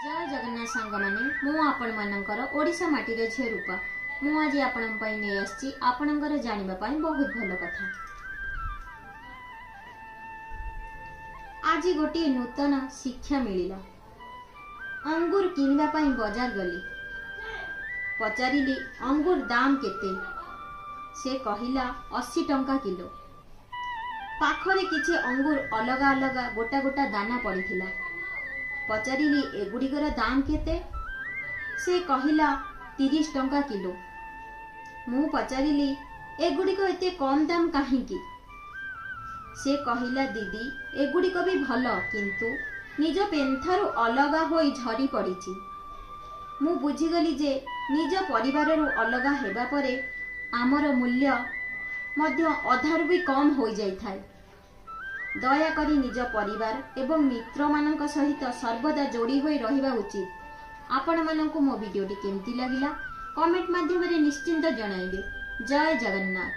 जय जगन्नाथ सांग माने मु आपण मानकर ओडिशा माटी रे झे रूपा मु आज आपण पई नै आछि आपणकर जानिबा पई बहुत भलो कथा। आज गोटे नूतन शिक्षा मिलिला। अंगूर किनिबा पई बाजार गली, पचारिली अंगूर दाम केते? से कहिला 80 टंका किलो। पाखरे किछि अंगूर अलगा अलगा गोटा गोटा दाना पड़िथिला। पचारिली एगुड़िकर दाम केते? से कहिला 30 टंका किलो। मु पचारिली एगुड़िक एते कम दाम काहींकी? से कहिला दीदी एगुड़िक भी भलो किंतु निज पेन्थारु अलगा होई झरी पड़िछि। मु बुझीगली जे निज परिवाररु अलगा हेबा परे आमर मूल्य मध्य अधारु भी कम हो जाई थाए। दयाकरी निज परिवार एवं मित्र मानक सहित सर्वदा जोड़ी होई रहिबा उचित। आपण मानकु मो वीडियोटी केमती लागिला कमेंट माध्यम रे निश्चिंत जणाइबे। जय जगन्नाथ।